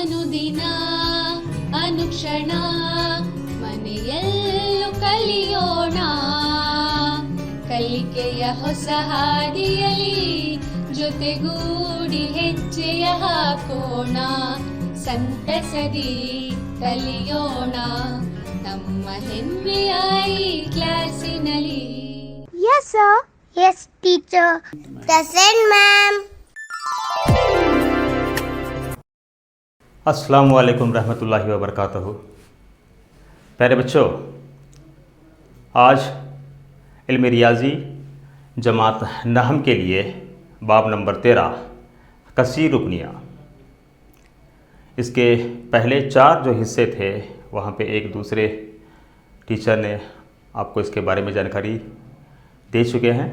ಅನುದಿನ ಅನುಕ್ಷಣ ಮನೆಯಲ್ಲೂ ಕಲಿಯೋಣ ಕಲಿಕೆಯ ಹೊಸ ಹಾದಿಯಲಿ ಜೊತೆಗೂಡಿ ಹೆಜ್ಜೆಯ ಹಾಕೋಣ ಸಂತಸದಿ ಕಲಿಯೋಣ ನಮ್ಮ ಹೆಮ್ಮೆಯ ಈ ಕ್ಲಾಸಿನಲ್ಲಿ. Yes, sir. Yes, teacher. Present, ma'am. अस्सलाम वालेकुम रहमतुल्लाहि व बरकातहू। प्यारे बच्चों, आज इल्म रियाजी जमात नहम के लिए बाब नंबर 13 कसीर रुकनियाँ, इसके पहले 4 जो हिस्से थे वहाँ पे एक दूसरे टीचर ने आपको इसके बारे में जानकारी दे चुके हैं।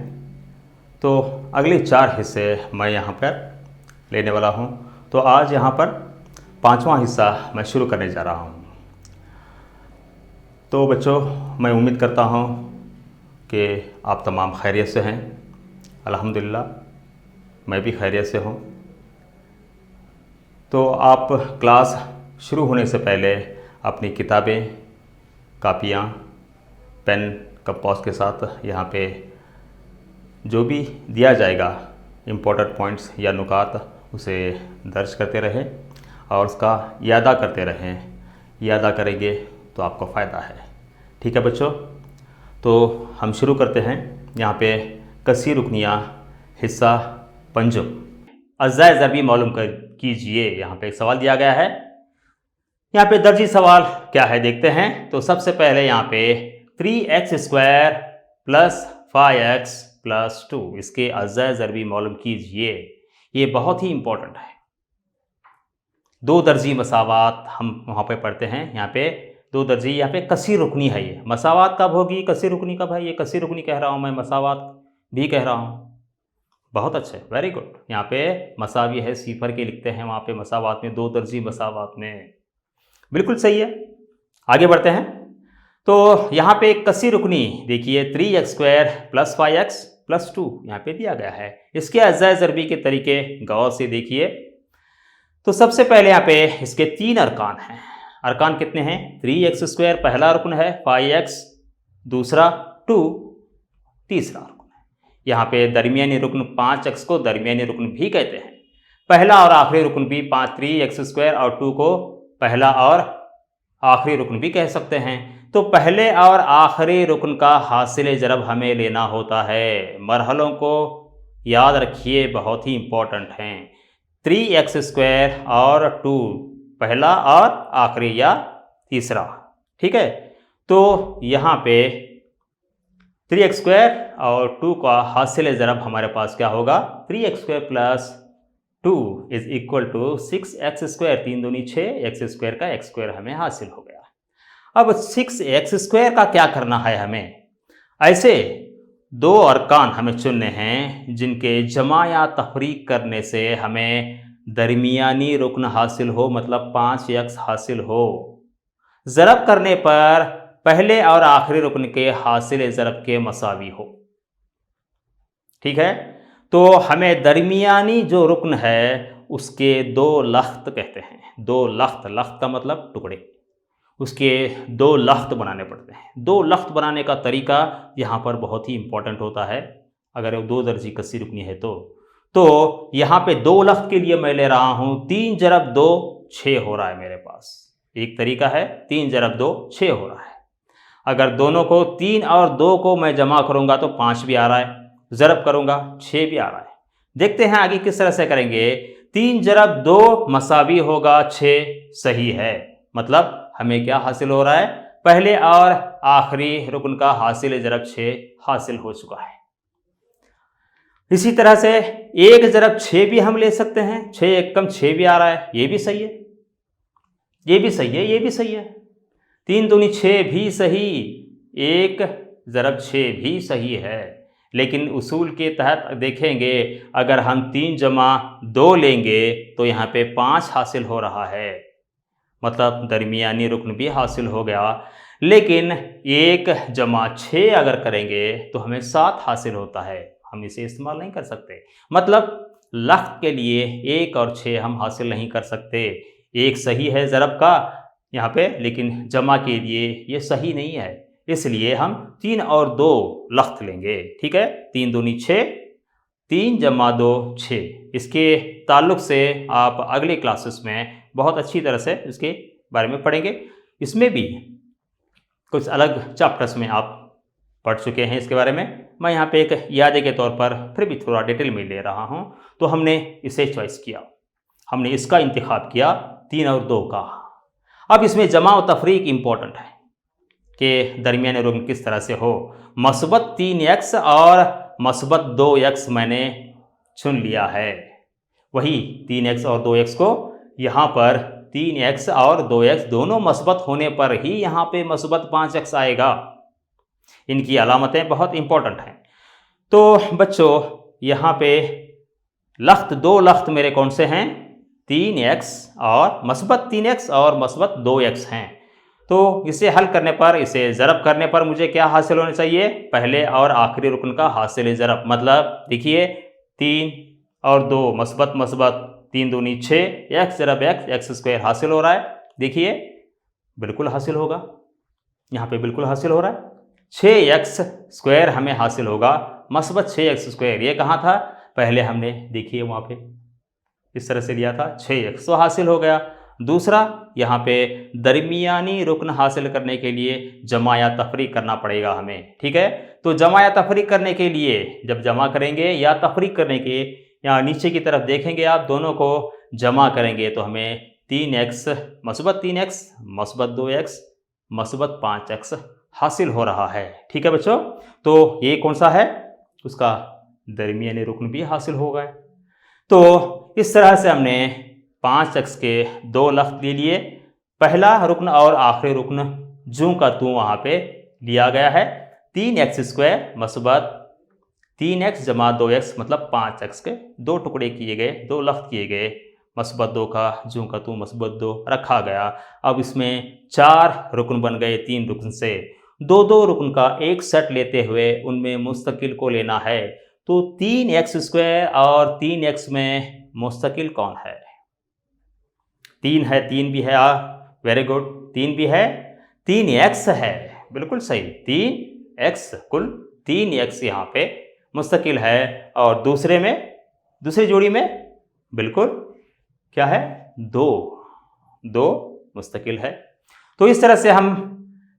तो अगले 4 हिस्से मैं यहाँ पर लेने वाला हूँ। तो आज यहाँ पर 5वां हिस्सा मैं शुरू करने जा रहा हूँ। तो बच्चों, मैं उम्मीद करता हूँ कि आप तमाम खैरियत से हैं। अल्हम्दुलिल्लाह मैं भी खैरियत से हूँ। तो आप क्लास शुरू होने से पहले अपनी किताबें, कापियाँ, पेन, कंपास के साथ यहाँ पे जो भी दिया जाएगा इम्पोर्टेंट पॉइंट्स या नुकात उसे दर्ज करते रहें और उसका यादा करते रहें। यादा करेंगे तो आपको फ़ायदा है। ठीक है बच्चों, तो हम शुरू करते हैं। यहाँ पे कसीर रुकनियाँ हिस्सा पंजुम। अज़्ज़ाए ज़रबी मालूम कीजिए। यहाँ पे एक सवाल दिया गया है। यहाँ पे दर्जी सवाल क्या है देखते हैं। तो सबसे पहले यहाँ पे 3x² + 5x + 2 इसके अज़्ज़ाए ज़रबी मालूम कीजिए। ये बहुत ही इम्पोर्टेंट है। 2 दर्जी मसावात हम वहाँ पे पढ़ते हैं। यहाँ पे 2 दर्जी, यहाँ पे कसीर रुकनी है। ये मसावात कब होगी, कसीर रुकनी कब है? ये कसीर रुकनी कह रहा हूँ मैं, मसावात भी कह रहा हूँ। बहुत अच्छे, वेरी गुड। यहाँ पे मसावी है, सिफर के लिखते हैं वहाँ पे मसावात में, 2 दर्जी मसावात में। बिल्कुल सही है। आगे बढ़ते हैं। तो यहाँ पे कसीर रुकनी देखिए 3x² + 5x + 2 यहाँ पे दिया गया है। इसके अज़्ज़ाए ज़रबी के तरीके गौर से देखिए। तो सबसे पहले यहाँ पे इसके 3 अरकान हैं। अरकान कितने हैं? 3x² पहला रुकन है, 5x दूसरा, 2 तीसरा रुकन है। यहाँ पे दरमियानी रुकन 5x को दरमियानी रुकन भी कहते हैं। पहला और आखिरी रुकन भी 3x² और 2 को पहला और आखिरी रुकन भी कह सकते हैं। तो पहले और आखिरी रुकन का हासिल ज़रब हमें लेना होता है। मरहलों को याद रखिए, बहुत ही इम्पोर्टेंट हैं। 3x² और 2 पहला और आखिरी या तीसरा। ठीक है। तो यहाँ पे 3x² और 2 का हासिल ज़रब हमारे पास क्या होगा? 3x² + 2 = 6x²। 3 दूनी 6, x² का x² हमें हासिल हो गया। अब 6x² का क्या करना है हमें? ऐसे 2 अरकान हमें चुनने हैं जिनके जमा या तफरीक करने से हमें दरमियानी रुकन हासिल हो, मतलब 5x हासिल हो। ज़रब करने पर पहले और आखिरी रुकन के हासिल ज़रब के मसावी हो। ठीक है। तो हमें दरमियानी जो रुकन है उसके 2 लख्त कहते हैं। 2 लख्त, लख्त का मतलब टुकड़े, उसके 2 लख्त बनाने पड़ते हैं। 2 लख्त बनाने का तरीका यहाँ पर बहुत ही इम्पोर्टेंट होता है। अगर 2 दर्जी कसीर रुकनी है तो यहाँ पे 2 लख्त के लिए मैं ले रहा हूँ 3 × 2 6 हो रहा है मेरे पास। एक तरीका है 3 × 2 6 हो रहा है। अगर दोनों को 3 और 2 को मैं जमा करूँगा तो 5 भी आ रहा है, ज़रब करूँगा 6 भी आ रहा है। देखते हैं आगे किस तरह से करेंगे। 3 × 2 मसावी होगा 6, सही है। मतलब हमें क्या हासिल हो रहा है? पहले और आखिरी रुकन का हासिल ज़रब 6 हासिल हो चुका है। इसी तरह से 1 × 6 भी हम ले सकते हैं। 6 × 1 = 6 भी आ रहा है, ये भी सही है, ये भी सही है, ये भी सही है। 3 दूनी 6 भी सही, 1 × 6 भी सही है। लेकिन उसूल के तहत देखेंगे, अगर हम 3 + 2 लेंगे तो यहाँ पे 5 हासिल हो रहा है, मतलब दरमियानी रुकन भी हासिल हो गया। लेकिन 1 + 6 अगर करेंगे तो हमें 7 हासिल होता है। हम इसे इस्तेमाल नहीं कर सकते। मतलब लख्त के लिए 1 और 6 हम हासिल नहीं कर सकते। एक सही है ज़रब का यहाँ पे, लेकिन जमा के लिए ये सही नहीं है, इसलिए हम 3 और 2 लख्त लेंगे। ठीक है, 3 दूनी 6, 3 जमा 2 6। इसके ताल्लुक़ से आप अगले क्लासेस में बहुत अच्छी तरह से इसके बारे में पढ़ेंगे। इसमें भी कुछ अलग चैप्टर्स में आप पढ़ चुके हैं इसके बारे में। मैं यहाँ पे एक यादे के तौर पर फिर भी थोड़ा डिटेल में ले रहा हूँ। तो हमने इसे चॉइस किया, हमने इसका इंतखाब किया 3 और 2 का। अब इसमें जमा और तफरीक इम्पोर्टेंट है कि दरमियान रुकन किस तरह से हो। मस्बत 3x और मस्बत 2x मैंने चुन लिया है। वही 3x और 2x को यहाँ पर 3x और 2x दोनों मस्बत होने पर ही यहाँ पे मस्बत 5x आएगा। इनकी अलामतें बहुत इंपॉर्टेंट हैं। तो बच्चों यहाँ पे लख्त 2 लख्त मेरे कौन से हैं? 3x और मस्बत 3x और मस्बत 2x हैं। तो इसे हल करने पर, इसे ज़रब करने पर मुझे क्या हासिल होना चाहिए? पहले और आखिरी रुकन का हासिल ज़रब। मतलब देखिए 3 और 2 मस्बत मस्बत, 3 दूनी 6, x ज़रब x स्क्वायर हासिल हो रहा है। देखिए बिल्कुल हासिल होगा, यहाँ पे बिल्कुल हासिल हो रहा है। 6x स्क्वायर हमें हासिल होगा, मस्बत 6x स्क्वायर ये कहाँ था? पहले हमने देखिए वहाँ पे इस तरह से लिया था 6x, तो हासिल हो गया। दूसरा यहाँ पे दरमियानी रुकन हासिल करने के लिए जमा या तफरीक करना पड़ेगा हमें। ठीक है, तो जमा या तफरीक करने के लिए, जब जमा करेंगे या तफरीक करने के, यहाँ नीचे की तरफ देखेंगे आप, दोनों को जमा करेंगे तो हमें 3x मस्बत 3x मस्बत 2x मस्बत 5x हासिल हो रहा है। ठीक है बच्चों, तो ये कौन सा है? उसका दरमियानी रुकन भी हासिल हो गए। तो इस तरह से हमने 5x के 2 लख्त ले लिए। पहला रुकन और आखिरी रुकन जूं का तू वहाँ पे लिया गया है। 3x स्क्वायर मस्बत 3x जमा 2x मतलब 5x के 2 टुकड़े किए गए, 2 लख्त किए गए। मस्बत 2 का जूं का तू मस्बत 2 रखा गया। अब इसमें 4 रुकन बन गए 3 रुकन से। 2 रुकन का एक सेट लेते हुए उनमें मुस्तकिल को लेना है। तो 3x स्क्वायर और 3x में मुस्तकिल कौन है? 3 है, 3 भी है, वेरी गुड, 3 भी है, 3x है, बिल्कुल सही, 3x, कुल 3x यहाँ पे मुस्तकिल है। और दूसरे में, दूसरी जोड़ी में बिल्कुल क्या है? 2 मुस्तकिल है। तो इस तरह से हम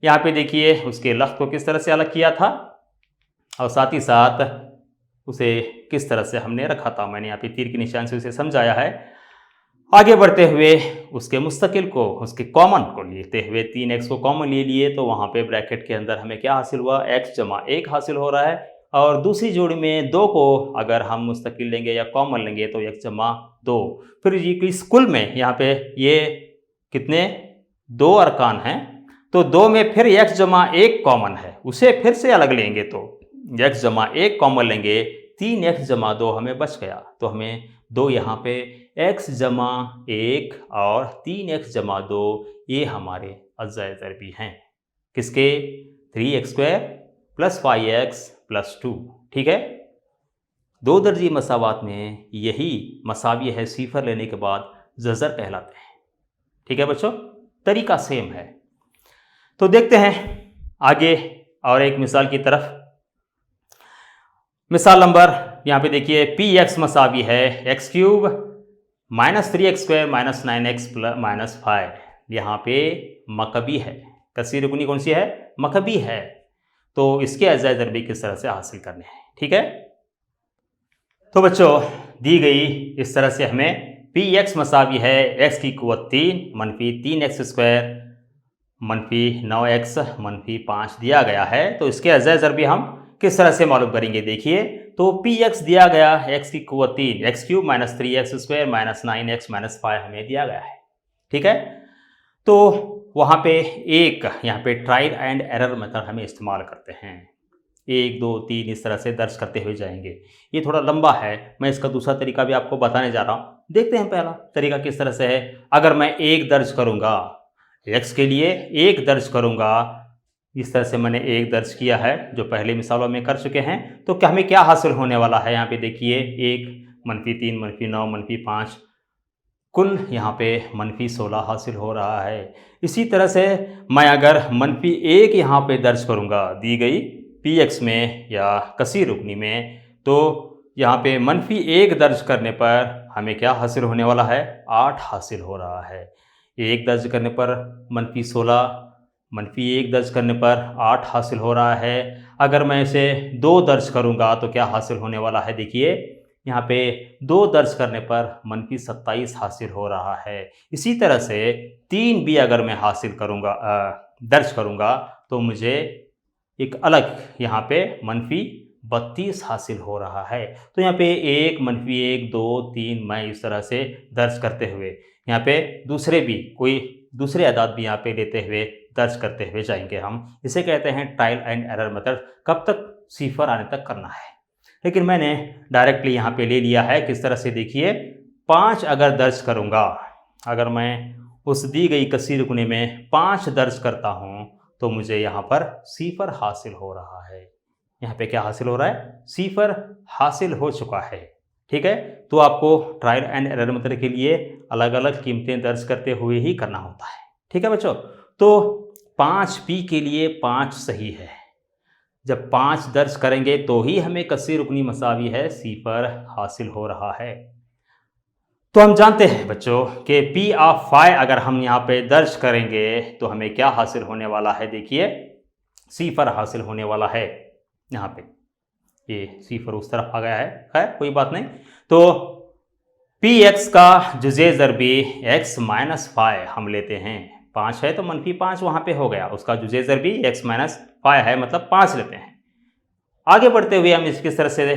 यहाँ पे देखिए उसके लख्त को किस तरह से अलग किया था और साथ ही साथ उसे किस तरह से हमने रखा था। मैंने यहाँ पे तीर के निशान से उसे समझाया है। आगे बढ़ते हुए उसके मुस्तकिल को, उसके कॉमन को लेते हुए 3x को कॉमन ले लिए, तो वहाँ पे ब्रैकेट के अंदर हमें क्या हासिल हुआ? x जमा 1 हासिल हो रहा है। और दूसरी जोड़ी में 2 को अगर हम मुस्तकिल लेंगे या कॉमन लेंगे तो x जमा 2। फिर ये इस कुल में यहाँ पे ये कितने? 2 अरकान हैं, तो 2 में फिर x जमा 1 कॉमन है, उसे फिर से अलग लेंगे तो x जमा 1 कॉमन लेंगे, 3x जमा 2 हमें बच गया। तो हमें 2 यहाँ पे x जमा 1 और 3x जमा 2 ये हमारे अज़ाए ज़रबी हैं। किसके? 3x square plus 5x plus 2। ठीक है, 2 दर्जी मसावात में यही मसावी है सिफर लेने के बाद ज़ज़र कहलाते हैं। ठीक है बच्चों, तरीका सेम है। तो देखते हैं आगे और एक मिसाल की तरफ। मिसाल नंबर यहाँ पे देखिए, px मसावी है x cube minus 3x square minus 9x plus minus 5। यहाँ पे मकबी है, कसीर रुकनी कौन सी है? मकबी है। तो इसके अज़ाए ज़रबी किस तरह से हासिल करने हैं। ठीक है, तो बच्चों दी गई इस तरह से हमें px मसावी है x की क़ुव्वत 3 मनफी 3x स्क्वायर मनफी 9x मनफी 5 दिया गया है। तो इसके अज़ाए ज़रबी हम किस तरह से मालूम करेंगे? देखिए, तो px दिया गया x की क़ुव्वत 3 x cube minus 3x square minus 9x minus 5 हमें दिया गया है। ठीक है, तो वहाँ पे एक यहाँ पे ट्रायल एंड एरर मेथड हमें इस्तेमाल करते हैं। 1 2 3 इस तरह से दर्ज करते हुए जाएंगे। ये थोड़ा लंबा है, मैं इसका दूसरा तरीका भी आपको बताने जा रहा हूँ। देखते हैं पहला तरीका किस तरह से है। अगर मैं 1 दर्ज करूँगा, x के लिए 1 दर्ज करूँगा, इस तरह से मैंने 1 दर्ज किया है जो पहले मिसालों में कर चुके हैं, तो क्या हमें क्या हासिल होने वाला है? यहाँ पे देखिए 1 मनफी 3 मनफी 9 मनफी 5 कुल यहाँ पे -16 हासिल हो रहा है। इसी तरह से मैं अगर -1 यहाँ पे दर्ज करूँगा दी गई px में या कसी रुकनी में, तो यहाँ पे -1 दर्ज करने पर हमें क्या हासिल होने वाला है? 8 हासिल हो रहा है। 1 दर्ज करने पर -16, -1 दर्ज करने पर 8 हासिल हो रहा है। अगर मैं इसे 2 दर्ज करूँगा तो क्या हासिल होने वाला है? देखिए यहाँ पे 2 दर्ज करने पर -27 हासिल हो रहा है। इसी तरह से 3 भी अगर मैं हासिल करूँगा दर्ज करूँगा तो मुझे एक अलग यहाँ पे -32 हासिल हो रहा है। तो यहाँ पे 1, -1, 2, 3 मैं इस तरह से दर्ज करते हुए यहाँ पे दूसरे भी कोई दूसरे अदाद भी यहाँ पे लेते हुए दर्ज करते हुए जाएंगे हम। इसे कहते हैं ट्रायल एंड एरर मेथड। कब तक? 0 आने तक करना है। लेकिन मैंने डायरेक्टली यहाँ पे ले लिया है। किस तरह से? देखिए 5 अगर दर्ज करूँगा, अगर मैं उस दी गई कसी रुकने में 5 दर्ज करता हूँ तो मुझे यहाँ पर 0 हासिल हो रहा है। यहाँ पे क्या हासिल हो रहा है? 0 हासिल हो चुका है। ठीक है, तो आपको ट्रायल एंड एरर मेथड के लिए अलग अलग कीमतें दर्ज करते हुए ही करना होता है। ठीक है बच्चों, तो 5p के लिए 5 सही है। जब 5 दर्ज करेंगे तो ही हमें कसी रुकनी मसावी है 0 हासिल हो रहा है। तो हम जानते हैं बच्चों कि p ऑफ 5 अगर हम यहाँ पे दर्ज करेंगे तो हमें क्या हासिल होने वाला है? देखिए 0 हासिल होने वाला है। यहाँ पे ये 0 उस तरफ आ गया है, खैर कोई बात नहीं। तो px का जुज़े ज़रबी x - 5 हम लेते हैं। 5 है तो -5 वहाँ पे हो गया, उसका जुज़े ज़रबी x - 5 है, मतलब 5 लेते हैं। आगे बढ़ते हुए हम इस किस तरह से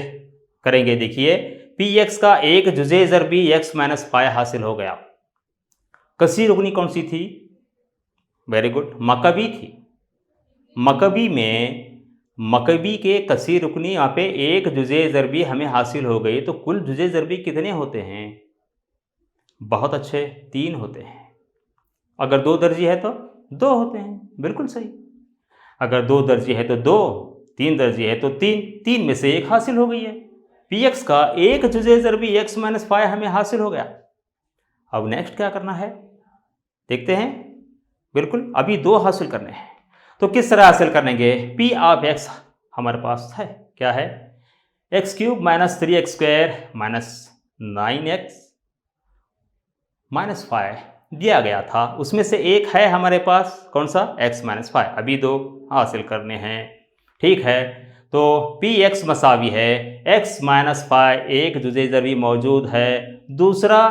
करेंगे? देखिए px का एक जुज़े ज़रबी x - 5 हासिल हो गया। कसी रुकनी कौन सी थी? वेरी गुड, मकबी थी। मकबी में मकबी के कसी रुकनी यहाँ पे एक जुज़े ज़रबी हमें हासिल हो गई। तो कुल जुज़े ज़रबी कितने होते हैं? बहुत अच्छे, 3 होते हैं। अगर 2 दर्जी है तो 2 होते हैं, बिल्कुल सही। अगर 2 दर्जी है तो 2, 3 दर्जी है तो 3, 3 में से 1 हासिल हो गई है। px का एक जुज़े ज़रबी x - 5 हमें हासिल हो गया। अब नेक्स्ट क्या करना है देखते हैं। बिल्कुल, अभी 2 हासिल करने हैं। तो किस तरह हासिल करेंगे? p ऑफ x हमारे पास है, क्या है? x³ - 3x² - 9x - 5 दिया गया था। उसमें से एक है हमारे पास, कौन सा? x - 5। अभी 2 हासिल करने हैं। ठीक है, तो px मसावी है x - 5, एक जुज़े ज़रबी मौजूद है, दूसरा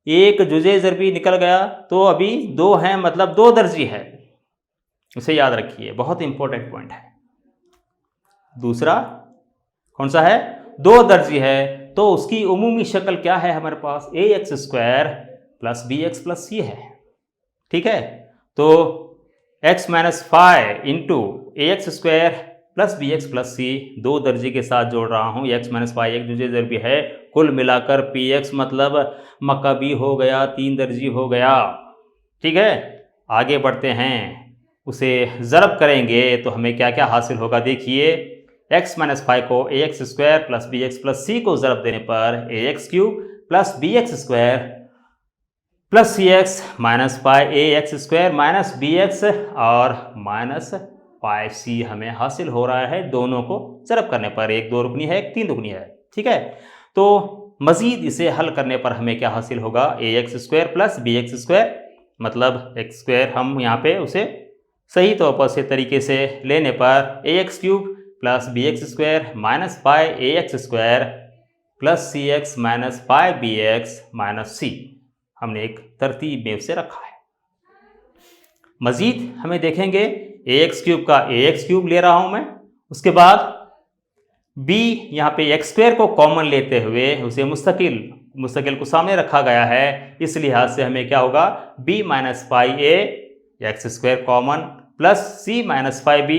एक जुज़े ज़रबी निकल गया, तो अभी 2 हैं, मतलब 2 दर्जी है। उसे याद रखिए, बहुत इंपॉर्टेंट पॉइंट है। दूसरा कौन सा है? 2 दर्जी है, तो उसकी उमूमी शक्ल क्या है हमारे पास? ax² + bx + c है। ठीक है, तो x - 5 into ax² + bx + c 2 दर्जी के साथ जोड़ रहा हूँ। x - 5 एक जुज़े ज़रबी है, कुल मिलाकर px मतलब मकबी हो गया, 3 दर्जी हो गया। ठीक है, आगे बढ़ते हैं, उसे ज़रब करेंगे तो हमें क्या क्या हासिल होगा? देखिए x - 5 को ax² + bx + c को ज़रब देने पर ax³ + bx² + cx - 5 ax² - bx और -5c हमें हासिल हो रहा है। दोनों को ज़रब करने पर, एक 2 रुकनी है, एक 3 रुकनी है। ठीक है, तो मज़ीद इसे हल करने पर हमें क्या हासिल होगा? ax² + bx² मतलब x² हम यहाँ पे उसे सही तौर पर से तरीके से लेने पर ax³ + bx² - 5 ax² + cx - 5 bx - c हमने एक तरतीब में उसे रखा है। मज़ीद हमें देखेंगे ax³ का ax³ ले रहा हूँ मैं, उसके बाद b यहाँ पे x² को कॉमन लेते हुए उसे मुस्तकिल को सामने रखा गया है। इस लिहाज से हमें क्या होगा? b - 5a x² common plus c - 5b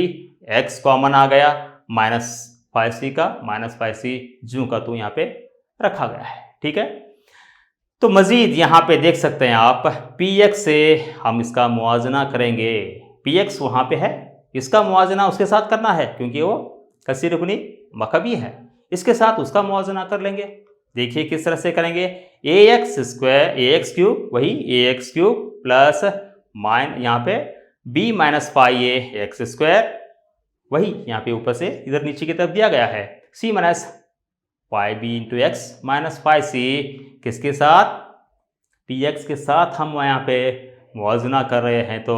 x common आ गया, -5c का -5c जूं का तू यहाँ पे रखा गया है। ठीक है, तो मज़ीद यहाँ पे देख सकते हैं आप px से हम इसका मुआजना करेंगे। px वहाँ पे है, इसका मुआजना उसके साथ करना है क्योंकि वो कसी रुकनी मकबी है, इसके साथ उसका मुआजना कर लेंगे। देखिए किस तरह से करेंगे। ए एक्स स्क्वायर ए एक्स क्यूब वही ए एक्स क्यूब प्लस यहाँ पे बी माइनस फाइव ए एक्स स्क्वायर वही यहाँ पे ऊपर से इधर नीचे की तरफ दिया गया है C minus five B into X minus five C किसके साथ पी एक्स के साथ हम यहाँ पे मुआवजना कर रहे हैं। तो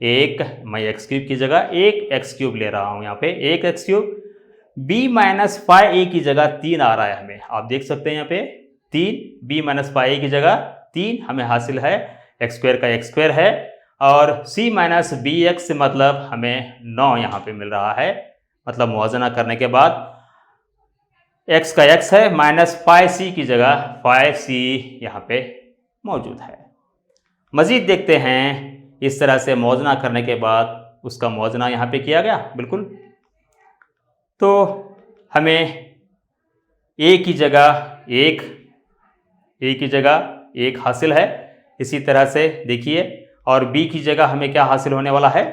एक मैं एक्स क्यूब की जगह एक एक्स क्यूब ले रहा हूँ, यहाँ पे एक X cube B minus five A की जगह 3 आ रहा है हमें, आप देख सकते हैं यहाँ पे 3 बी माइनस फाइव ए की जगह 3 हमें हासिल है, एक्स स्क्वायर का एक्स स्क्वायर है और सी माइनस बी एक्स से मतलब हमें 9 यहाँ पे मिल रहा है। मतलब मुआवजना करने के बाद x का x है माइनस 5c की जगह 5c यहाँ पे मौजूद है। मजीद देखते हैं इस तरह से मुआवजना करने के बाद उसका मुआवजना यहाँ पे किया गया बिल्कुल। तो हमें a की जगह एक हासिल है, इसी तरह से देखिए और b की जगह हमें क्या हासिल होने वाला है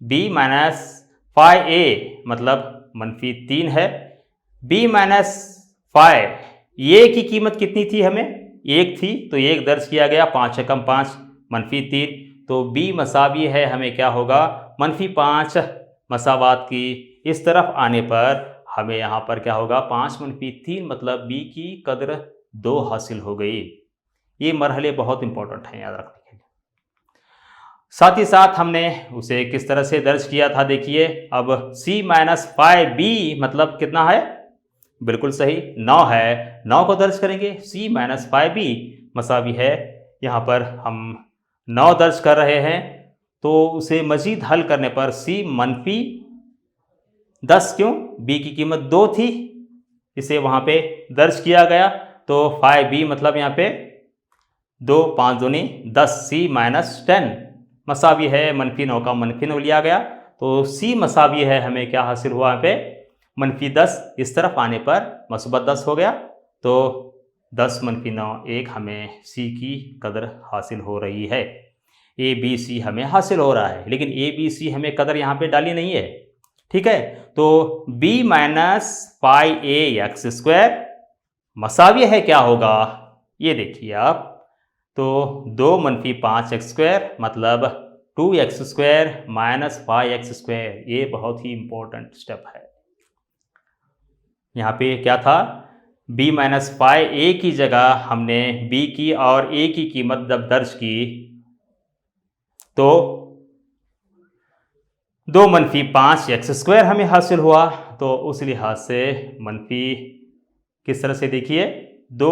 b माइनस 5a मतलब मनफी 3 है। b माइनस 5 ये की कीमत कितनी थी हमें 1 थी तो 1 दर्ज किया गया, 5 से कम 5 मनफी 3 तो b मसावी है हमें क्या होगा मनफी 5 मसावात की इस तरफ आने पर हमें यहाँ पर क्या होगा 5 मनफी 3 मतलब b की कदर 2 हासिल हो गई। ये मरहले बहुत इंपॉर्टेंट हैं याद रखने के लिए। साथ ही साथ हमने उसे किस तरह से दर्ज किया था देखिए। अब c माइनस 5b मतलब कितना है बिल्कुल सही 9 है, 9 को दर्ज करेंगे c माइनस 5b मसावी है यहाँ पर हम 9 दर्ज कर रहे हैं तो उसे मजीद हल करने पर c मनफी 10 क्यों b की कीमत 2 थी इसे वहाँ पे दर्ज किया गया तो 5b मतलब यहाँ पे 2 5 दूनी 10 c माइनस 10 मसावी है मनफी 9 का मनफी 9 लिया गया तो c मसावी है हमें क्या हासिल हुआ यहाँ पे मनफी 10 इस तरफ आने पर मसबत 10 हो गया तो 10 मनफी 9 1 हमें c की कदर हासिल हो रही है। a b c हमें हासिल हो रहा है लेकिन a b c हमें कदर यहाँ पे डाली नहीं है, ठीक है। तो b minus 5a X square मसावी है क्या होगा ये देखिए आप तो 2 मनफी 5 एक्स स्क्वायर मतलब 2 x square minus 5 X square. ये बहुत ही इंपॉर्टेंट स्टेप है। यहाँ पे क्या था b माइनस 5a की जगह हमने b की और a की कीमत जब दर्ज की तो 2 मनफी 5 एक्स स्क्वायर हमें हासिल हुआ तो उस लिहाज से मनफी किस तरह से देखिए 2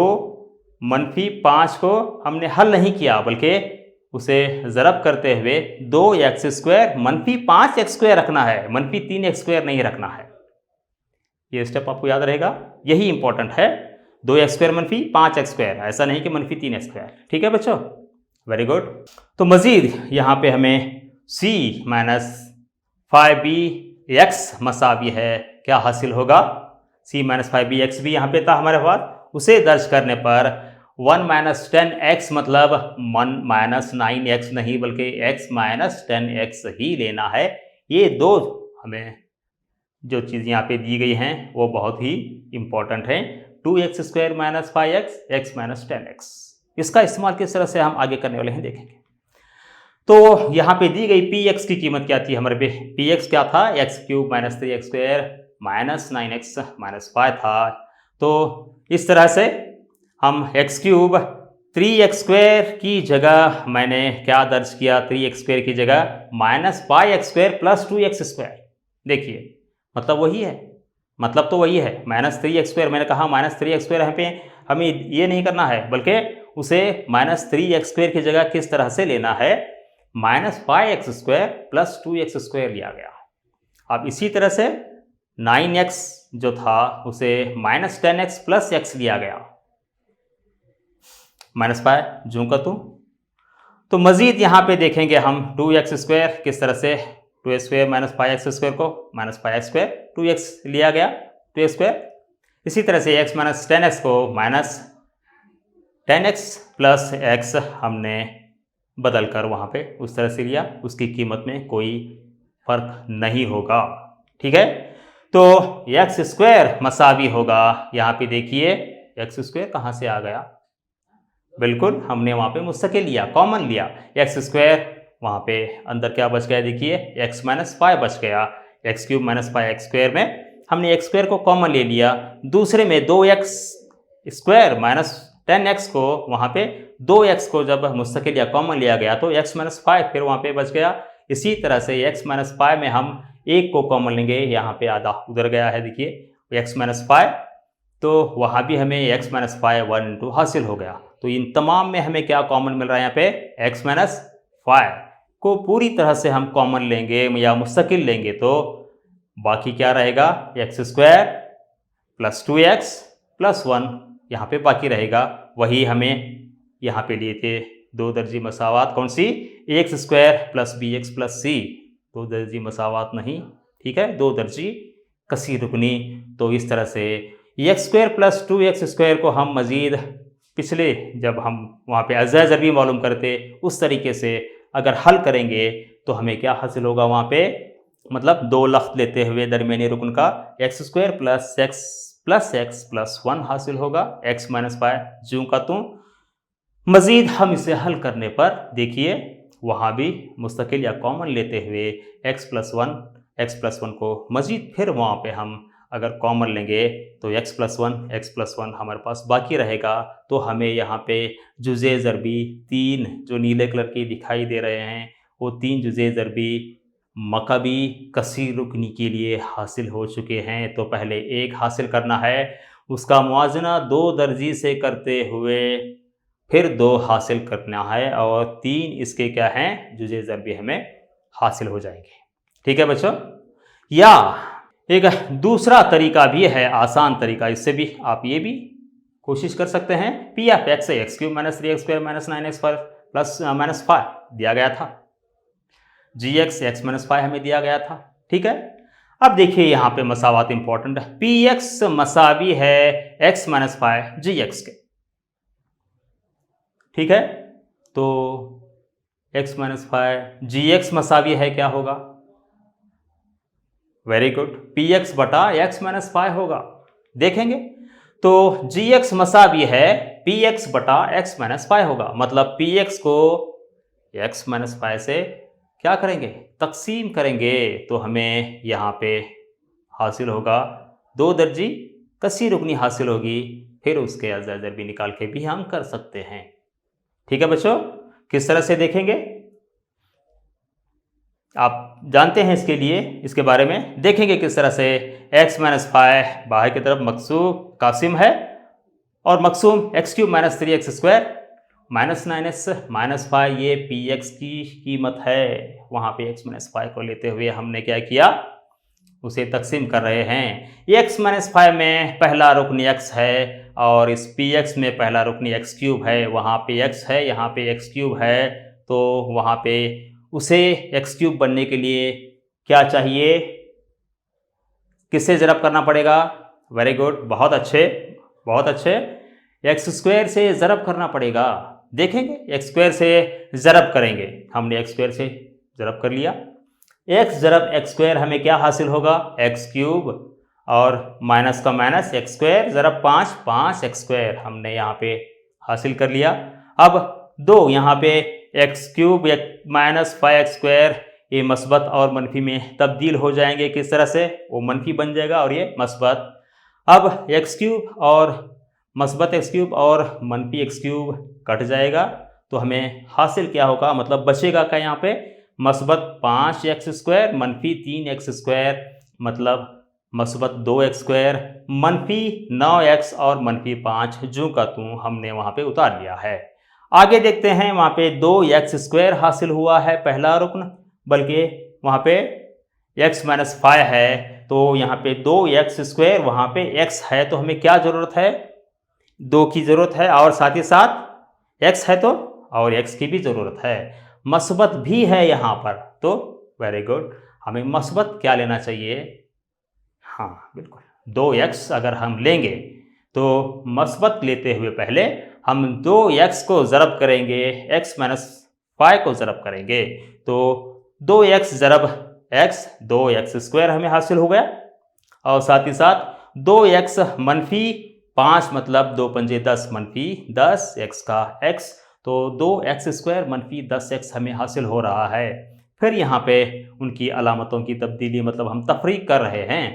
मनफी 5 को हमने हल नहीं किया बल्कि उसे ज़रब करते हुए 2 एक्स स्क्वायर मनफी 5 एक्स स्क्वायर रखना है, मनफी 3 एक्स स्क्वायर नहीं रखना है। ये स्टेप आपको याद रहेगा, यही इंपॉर्टेंट है। 2 एक्स स्क्वायर मनफी 5 एक्स स्क्वायर, ऐसा नहीं कि मनफी 3 एक्स स्क्वायर, ठीक है बच्चों, वेरी गुड। तो मज़ीद यहाँ पे हमें c माइनस 5b एक्स मसावी है क्या हासिल होगा c माइनस 5b एक्स भी यहाँ पे था हमारे पास, उसे दर्ज करने पर 1 माइनस 10x मतलब 1 माइनस 9x नहीं बल्कि x माइनस 10x ही लेना है। ये दो हमें जो चीज़ यहाँ पे दी गई हैं वो बहुत ही इम्पोर्टेंट हैं। 2x square minus 5x x minus 10x, इसका इस्तेमाल किस तरह से हम आगे करने वाले हैं देखेंगे। तो यहाँ पे दी गई px की कीमत क्या थी हमारे पे, px क्या था x cube minus 3x square minus 9x minus 5 था। तो इस तरह से हम x क्यूब 3x स्क्वायर की जगह मैंने क्या दर्ज किया 3x स्क्वायर की जगह minus 5x square plus 2x square. देखिए मतलब वही है, मतलब तो वही है माइनस 3x स्क्वायर, मैंने कहा माइनस 3x स्क्वायर यहाँ पे हमें ये नहीं करना है बल्कि उसे माइनस 3x स्क्वायर की जगह किस तरह से लेना है minus 5x square plus 2x square लिया गया। अब इसी तरह से 9x जो था उसे माइनस 10x प्लस x लिया गया, माइनस 5 जूं का तो मज़ीद यहाँ पे देखेंगे हम 2x स्क्वायर किस तरह से 2x square minus 5x square को माइनस 5x स्क्वायर 2x लिया गया 2x स्क्वायर। इसी तरह से x माइनस 10x को माइनस 10x प्लस x हमने बदल कर वहाँ पे उस तरह से लिया, उसकी कीमत में कोई फ़र्क नहीं होगा, ठीक है। तो x स्क्वायर मसावी होगा, यहाँ पे देखिए x स्क्वायर कहाँ से आ गया, बिल्कुल, हमने वहाँ पे मुस्तकिल लिया, कॉमन लिया। एक्स स्क्वायर वहाँ पे अंदर क्या बच गया देखिए, एक्स माइनस फाइव बच गया। X cube minus five x square में हमने एक्स स्क्वायर को कॉमन ले लिया। दूसरे में 2x स्क्वायर माइनस 10x को वहाँ पे 2x को जब मुस्तकिल या कॉमन लिया गया तो x माइनस फाइव फिर वहाँ पे बच गया। इसी तरह से x माइनस फाइव में हम एक को कॉमन लेंगे, यहाँ पे आधा उधर गया है देखिए x माइनस फाइव, तो वहाँ भी हमें x माइनस फाइव 1 इंटू हासिल हो गया। तो इन तमाम में हमें क्या कॉमन मिल रहा है, यहाँ पे x माइनस फाइव को पूरी तरह से हम कॉमन लेंगे या मुस्तकिल लेंगे तो बाकी क्या रहेगा, x square plus 2x plus 1 यहाँ पे बाकी रहेगा। वही हमें यहाँ पे लिए थे दो दर्जी मसावात, कौन सी, X square plus B X plus C, दो दर्जी मसावात नहीं, ठीक है, दो दर्जी कसी रुकनी। तो इस तरह से x square plus 2x square को हम मज़ीद पिछले जब हम वहाँ पे अज़ा ज़रबी मालूम करते उस तरीके से अगर हल करेंगे तो हमें क्या हासिल होगा, वहाँ पे मतलब दो लफ्ज़ लेते हुए दरमियानी रुकन का x square plus x plus 1 हासिल होगा, एक्स माइनस फाइव जूँ का तू। मज़ीद हम इसे हल करने पर देखिए वहाँ भी मुस्तकिल या कॉमन लेते हुए एक्स प्लस वन को मज़ीद फिर वहाँ पे हम अगर कॉमन लेंगे तो एक्स प्लस वन हमारे पास बाकी रहेगा। तो हमें यहाँ पे जुज़े ज़रबी तीन जो नीले कलर के दिखाई दे रहे हैं वो तीन जुज़े ज़रबी मकबी कसीर रुकनी के लिए हासिल हो चुके हैं। तो पहले एक हासिल करना है, उसका मुआजना दो दर्जी से करते हुए फिर दो हासिल करना है और तीन इसके क्या हैं, जुज़े ज़रबी हमें हासिल हो जाएंगे। ठीक है बच्चों। या एक दूसरा तरीका भी है, आसान तरीका, इससे भी आप ये भी कोशिश कर सकते हैं। P F x x cube minus 3x square minus 9x plus minus 5 दिया गया था, जी एक्स माइनस 5 हमें दिया गया था। ठीक है, अब देखिए यहाँ पे मसावात इंपॉर्टेंट है। पी एक्स मसावी है एक्स माइनस 5 जी एक्स के। ठीक है, तो एक्स माइनस 5 जी एक्स मसावी है क्या होगा, वेरी गुड, पी एक्स बटा एक्स माइनस 5 होगा। देखेंगे तो जी एक्स मसावी है पी एक्स बटा एक्स माइनस 5 होगा, मतलब पी एक्स को एक्स माइनस 5 से क्या करेंगे, तकसीम करेंगे, तो हमें यहाँ पे हासिल होगा दो दर्जी कसी रुकनी हासिल होगी, फिर उसके अज़ा ज़रबी निकाल के भी हम कर सकते हैं। ठीक है बच्चों, किस तरह से देखेंगे आप जानते हैं, इसके लिए इसके बारे में देखेंगे किस तरह से। x माइनस 5 बाहर की तरफ मकसूम कासिम है और मकसूम X cube minus 3x square minus 9x minus 5 ये पी एक्स की कीमत है। वहाँ पे x माइनस 5 को लेते हुए हमने क्या किया, उसे तकसीम कर रहे हैं। x माइनस 5 में पहला रुकन x है और इस पी एक्स में पहला रुकन एक्स क्यूब है, वहाँ पे x है यहाँ पे एक्स क्यूब है, तो वहाँ पे उसे एक्स क्यूब बनने के लिए क्या चाहिए, किससे ज़रब करना पड़ेगा, वेरी गुड, बहुत अच्छे बहुत अच्छे, एक्स स्क्वायर से ज़रब करना पड़ेगा। देखेंगे एक्स स्क्वायर से ज़रब करेंगे, हमने एक्स स्क्वायर से ज़रब कर लिया, एक्स ज़रब एक्स स्क्वायर हमें क्या हासिल होगा, एक्स क्यूब और माइनस का माइनस एक्स स्क्वायर ज़रब 5 एक्स स्क्वायर हमने यहाँ पे हासिल कर लिया। अब दो यहाँ पे x cube minus 5x square ये मस्बत और मनफी में तब्दील हो जाएंगे, किस तरह से, वो मनफी बन जाएगा और ये मस्बत। अब एक्स क्यूब और मस्बत एक्स क्यूब और मनफी एक्स क्यूब कट जाएगा, तो हमें हासिल क्या होगा, मतलब बचेगा क्या यहाँ पे, मस्बत 5x स्क्वायर मनफी 3x स्क्वायर, मतलब मस्बत 2x स्क्वायर मनफी 9x और मनफी 5 जूँ का तू हमने वहाँ पे उतार लिया है। आगे देखते हैं, वहाँ पे 2x स्क्वायर हासिल हुआ है पहला रुकन, बल्कि वहाँ पे x माइनस 5 है, तो यहाँ पे 2x स्क्वायर वहाँ पे x है, तो हमें क्या ज़रूरत है, 2 की ज़रूरत है और साथ ही साथ x है तो और x की भी ज़रूरत है, मस्बत भी है यहाँ पर, तो वेरी गुड, हमें मस्बत क्या लेना चाहिए, हाँ बिल्कुल 2x अगर हम लेंगे तो मस्बत लेते हुए पहले हम 2x को ज़रब करेंगे, x माइनस 5 को ज़रब करेंगे, तो 2x ज़रब x 2x स्क्वायर हमें हासिल हो गया और साथ ही साथ 2x मनफी 5 मतलब 2 पंजे 10 मनफी 10 x का x, तो 2x² मनफी 10x हमें हासिल हो रहा है। फिर यहाँ पे उनकी अलामतों की तब्दीली मतलब हम तफरीक कर रहे हैं।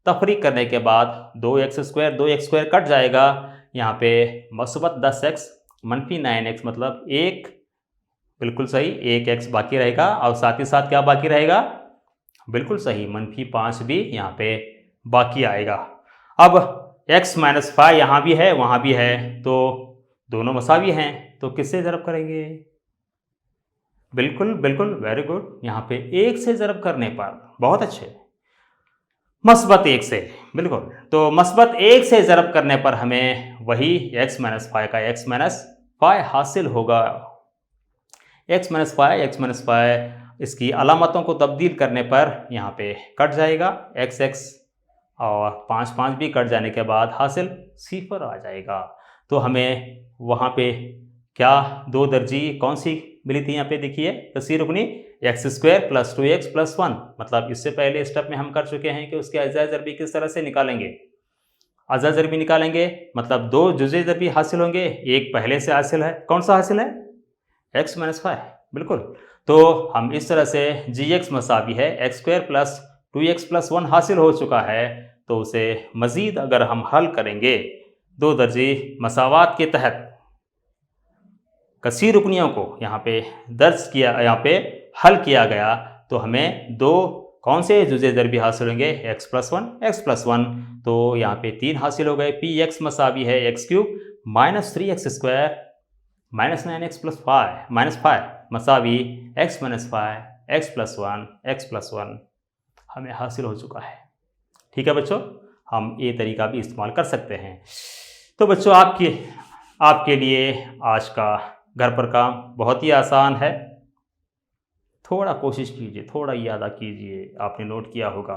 तफरीक करने के बाद 2x² कट जाएगा, यहाँ पे मस्बत 10x मनफी 9x मतलब 1, बिल्कुल सही, 1x बाकी रहेगा और साथ ही साथ क्या बाकी रहेगा, बिल्कुल सही, मनफी 5 भी यहाँ पे बाकी आएगा। अब x माइनस 5 यहाँ भी है वहाँ भी है, तो दोनों मसावी हैं, तो किससे ज़रब करेंगे, बिल्कुल बिल्कुल, वेरी गुड, यहाँ पे 1 से ज़रब करने पर, बहुत अच्छे, मस्बत 1 से, बिल्कुल, तो मस्बत 1 से ज़रब करने पर हमें वही x माइनस 5 का x माइनस 5 हासिल होगा। x माइनस 5 इसकी अलामतों को तब्दील करने पर यहाँ पे कट जाएगा x और 5 भी कट जाने के बाद हासिल 0 आ जाएगा। तो हमें वहाँ पे क्या 2 दर्जी कौन सी मिली थी, यहाँ पे देखिए कसीर रुकनी x² + 2x + 1, मतलब इससे पहले स्टेप में हम कर चुके हैं कि उसके अज़ा ज़रबी किस तरह से निकालेंगे। अज़ा ज़रबी निकालेंगे मतलब 2 जुज़े ज़रबी हासिल होंगे, एक पहले से हासिल है, कौन सा हासिल है, x माइनस 5, बिल्कुल, तो हम इस तरह से gx मसावी है x² + 2x + 1 हासिल हो चुका है। तो उसे मज़ीद अगर हम हल करेंगे 2 दर्जी मसावात के तहत कसीर रुकनियों को यहाँ पे दर्ज किया, यहाँ पे हल किया गया, तो हमें 2 कौन से जुज़े ज़रबी हासिल होंगे, x + 1, तो यहाँ पे 3 हासिल हो गए। px मसावी है x³ - 3x² - 9x + 5 मसावी x - 5 x + 1 हमें हासिल हो चुका है। ठीक है बच्चों, हम ये तरीका भी इस्तेमाल कर सकते हैं। तो बच्चों आपके लिए आज का घर पर काम बहुत ही आसान है, थोड़ा कोशिश कीजिए, थोड़ा यादा कीजिए, आपने नोट किया होगा,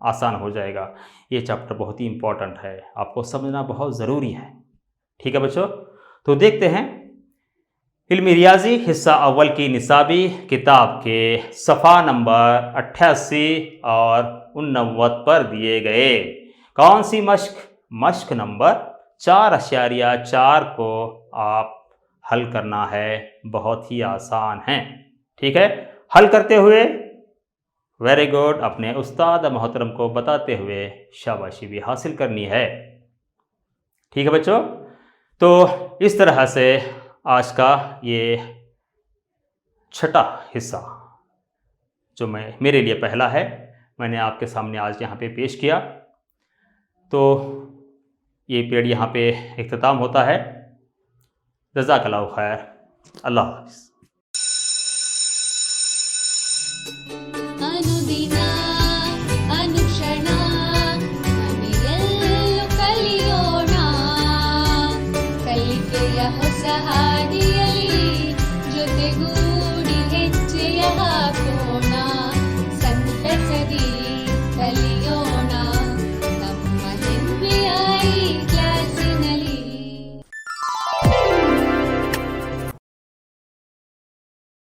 आसान हो जाएगा। ये चैप्टर बहुत ही इम्पोर्टेंट है, आपको समझना बहुत ज़रूरी है। ठीक है बच्चों, तो देखते हैं इल्मी रियाजी हिस्सा अव्वल की निसाबी किताब के सफ़ा नंबर 88 और 89 पर दिए गए कौन सी मश्क नंबर 4.4 को आप हल करना है, बहुत ही आसान है। ठीक है, हल करते हुए वेरी गुड, अपने उस्ताद मोहतरम को बताते हुए शाबाशी भी हासिल करनी है। ठीक है बच्चों, तो इस तरह से आज का ये छठा हिस्सा जो मेरे लिए पहला है, मैंने आपके सामने आज यहाँ पे पेश किया। तो ये पीरियड यहाँ पे इख्तिताम होता है। जज़ाकल्लाहु खैर, अल्लाह हाफ़िज़। अनुदिना